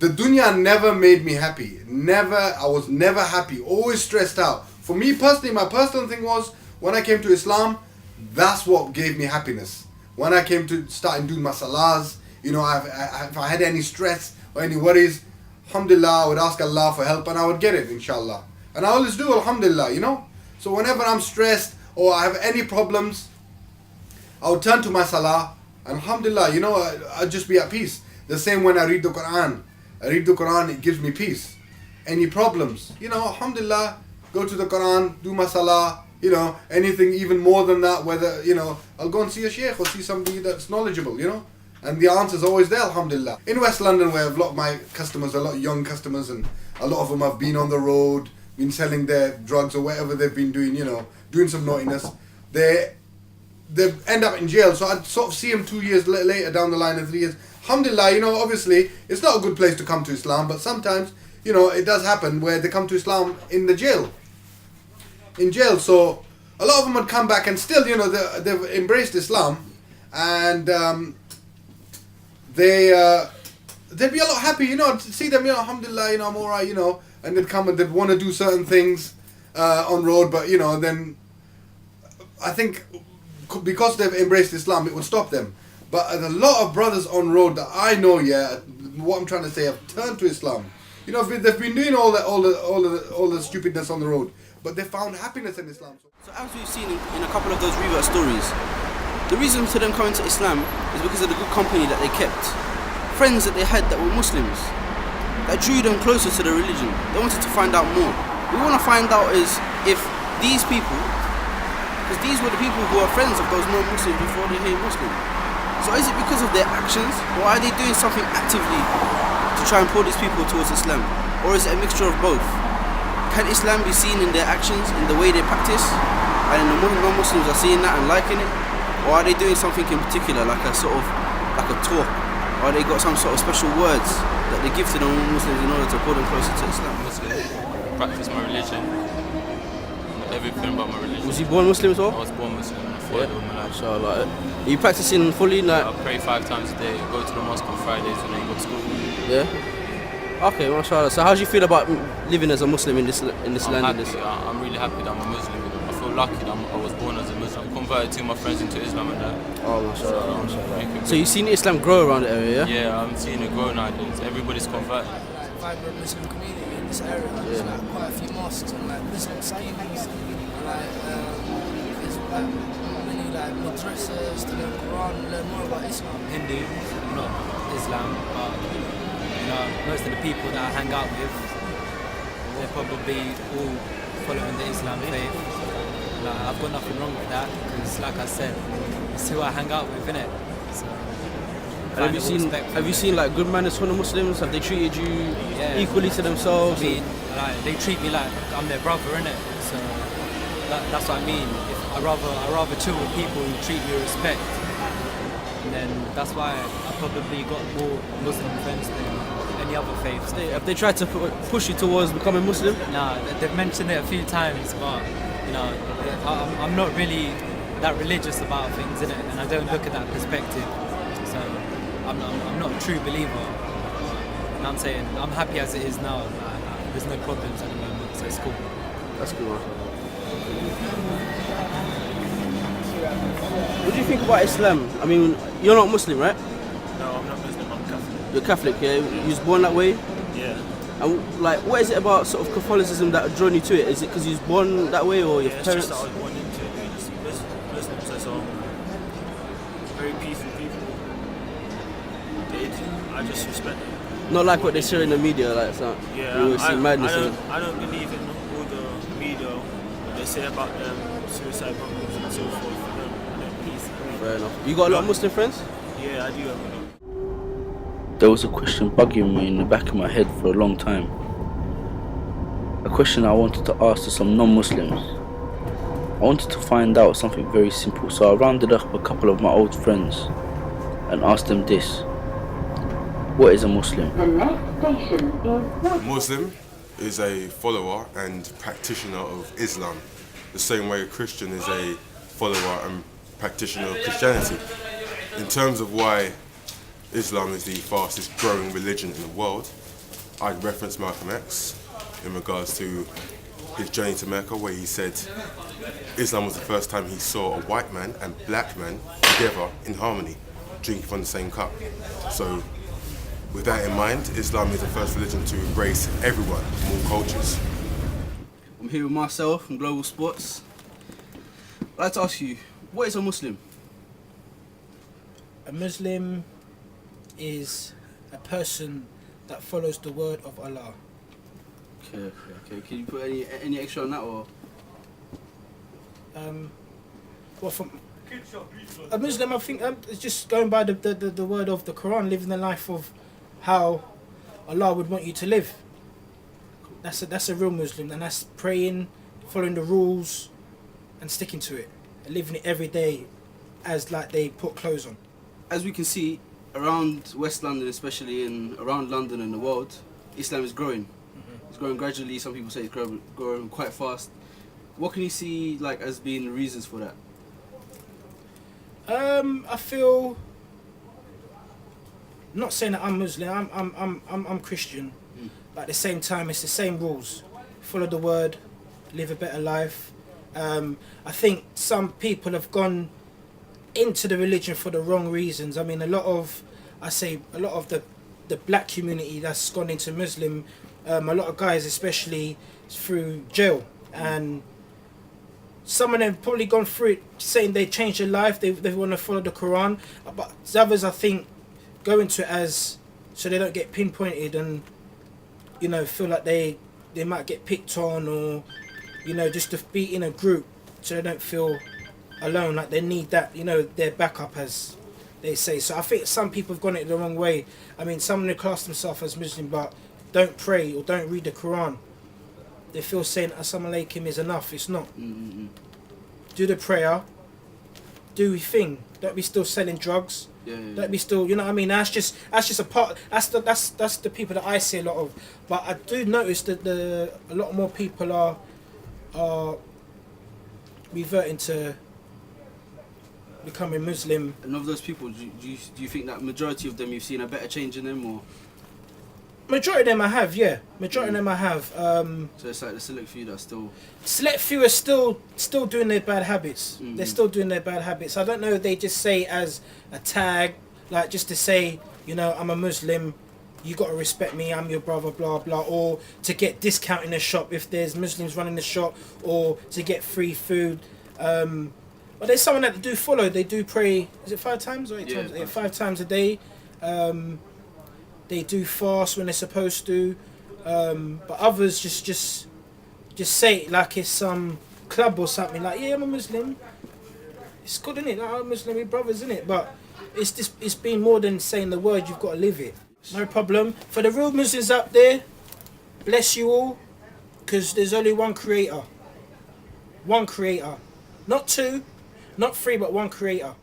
the dunya never made me happy. Never, I was never happy. Always stressed out. For me personally, my personal thing was when I came to Islam, that's what gave me happiness. When I came to starting doing my salahs, you know, if I had any stress or any worries, alhamdulillah, I would ask Allah for help and I would get it, inshallah. And I always do, alhamdulillah, you know. So whenever I'm stressed or I have any problems, I would turn to my salah and alhamdulillah, you know, I'd just be at peace. The same when I read the Quran. I read the Quran, it gives me peace. Any problems, you know, alhamdulillah, go to the Quran, do my salah, you know, anything even more than that, whether, you know, I'll go and see a sheikh or see somebody that's knowledgeable, you know. And the answer's always there, alhamdulillah. In West London, where a lot of my customers, a lot of young customers, and a lot of them have been on the road, been selling their drugs or whatever they've been doing, you know, doing some naughtiness, they end up in jail. So I'd sort of see them 2 years later down the line and 3 years. Alhamdulillah, you know, obviously, it's not a good place to come to Islam, but sometimes, you know, it does happen where they come to Islam in the jail. In jail, so a lot of them would come back and still, you know, they've embraced Islam, and they'd be a lot happy, you know, to see them, you know, alhamdulillah, you know, I'm alright, you know, and they'd come and they'd want to do certain things on road, but, you know, then I think because they've embraced Islam, it would stop them. But a lot of brothers on road that I know, yeah, what I'm trying to say, have turned to Islam. You know, they've been doing all the stupidness on the road, but they found happiness in Islam. So as we've seen in a couple of those revert stories, the reason for them coming to Islam is because of the good company that they kept, friends that they had that were Muslims, that drew them closer to the religion. They wanted to find out more. We want to find out is if these people, because these were the people who are friends of those non-Muslims before they became Muslim. So is it because of their actions, or are they doing something actively to try and pull these people towards Islam? Or is it a mixture of both? Can Islam be seen in their actions, in the way they practice, and the non-Muslims are seeing that and liking it? Or are they doing something in particular, like a sort of, like a talk? Or they got some sort of special words that they give to the non-Muslims in order to pull them closer to Islam? Muslim, practice my religion, everything about my religion. Was you born Muslim as well? I was born Muslim, I followed all my life. Inshallah. Are you practicing fully? Like, I pray 5 times a day, go to the mosque on Fridays when I go to school. Yeah? Okay, mashallah. So how do you feel about living as a Muslim in this land? I'm really happy that I'm a Muslim. You know. I feel lucky that I was born as a Muslim. I converted 2 of my friends into Islam and that. Oh, mashallah, mashallah. So you've seen Islam grow around the area, yeah? Yeah, I'm seeing it grow nowadays. Everybody's converted. There's a vibrant Muslim community in this area. There's like quite a few mosques and like Muslim schemes. And like, there's like many like madrasas to learn Quran and learn more about Islam. Hindu, not Islam, but you know, most of the people that I hang out with, they're probably all following the Islam faith. Like, I've got nothing wrong with that because, like I said, it's who I hang out with, innit? So, and have you seen like good manners from the Muslims? Have they treated you equally to themselves? I mean, like, they treat me like I'm their brother, innit? So that's what I mean. I rather chill with people who treat me with respect. And then that's why I probably got more Muslim friends than any other faiths. Have they tried to push you towards becoming Muslim? Nah, they've mentioned it a few times, but you know, I'm not really that religious about things, innit? And I don't look at that perspective. So I'm not a true believer. And I'm saying I'm happy as it is now. There's no problems at the moment, so it's cool. That's cool. What do you think about Islam? I mean, you're not Muslim, right? No, I'm not Muslim, I'm Catholic. You're Catholic, yeah? You was born that way? Yeah. And like, what is it about sort of Catholicism that drew you to it? Is it because you was born that way, or your it's parents? just that I was born into it. Muslims are so very peaceful people. I just respect them. Not like what they share in the media, like so. Yeah, you see madness in it. I don't believe in all the media, what they say about them, suicide bombings and so forth. I don't peace. Fair enough. You got a lot of Muslim friends? Yeah, I do have a lot. There was a question bugging me in the back of my head for a long time. A question I wanted to ask to some non-Muslims. I wanted to find out something very simple, so I rounded up a couple of my old friends and asked them this. What is a Muslim? The next station is... Muslim is a follower and practitioner of Islam, the same way a Christian is a follower and practitioner of Christianity. In terms of why Islam is the fastest growing religion in the world, I'd reference Malcolm X in regards to his journey to Mecca, where he said Islam was the first time he saw a white man and black man together in harmony, drinking from the same cup. So with that in mind, Islam is the first religion to embrace everyone from all cultures. I'm here with Marcel from Global Sports. I'd like to ask you, what is a Muslim? A Muslim is a person that follows the word of Allah. Okay. Can you put any extra on that, or? Well, from a Muslim, I think it's just going by the word of the Quran, living the life of how Allah would want you to live. That's a real Muslim, and that's praying, following the rules, and sticking to it, and living it every day, as like they put clothes on. As we can see, around West London especially, and around London and the world, Islam is growing. It's growing gradually. Some people say it's growing quite fast. What can you see like as being the reasons for that? I feel, not saying that I'm Muslim, I'm Christian, but at the same time it's the same rules. Follow the word, live a better life. I think some people have gone into the religion for the wrong reasons. I mean, a lot of the black community that's gone into Muslim, a lot of guys, especially through jail, and some of them have probably gone through it saying they changed their life, they want to follow the Quran, but others, I think, go into it as so they don't get pinpointed and, you know, feel like they might get picked on, or, you know, just to be in a group so they don't feel alone, like they need that, you know, their backup, as they say. So I think some people have gone it the wrong way. I mean, some of them class themselves as Muslim but don't pray or don't read the Quran. They feel saying Assalamu alaikum is enough. It's not. Do the prayer, do your thing. Don't be still selling drugs. Don't be still, you know what I mean? That's just a part. That's the people that I see a lot of. But I do notice that a lot more people are reverting to becoming Muslim. And of those people, do you think that majority of them you've seen a better change in them, or? Majority of them I have, yeah. Majority of them I have. So it's like the select few that still. Select few are still doing their bad habits. They're still doing their bad habits. I don't know if they just say as a tag, like just to say, you know, I'm a Muslim, you got to respect me, I'm your brother, blah blah, or to get discount in the shop if there's Muslims running the shop, or to get free food. But there's someone that do follow. They do pray. Is it 5 times or 8 times? Yeah, 5 times a day. They do fast when they're supposed to, but others just say it like it's some club or something. Like, yeah, I'm a Muslim. It's good, isn't it? Like, I'm a Muslim, we're brothers, isn't it? But it's been more than saying the word. You've got to live it. No problem. For the real Muslims out there, bless you all, because there's only one Creator. One Creator, not 2, not 3, but one Creator.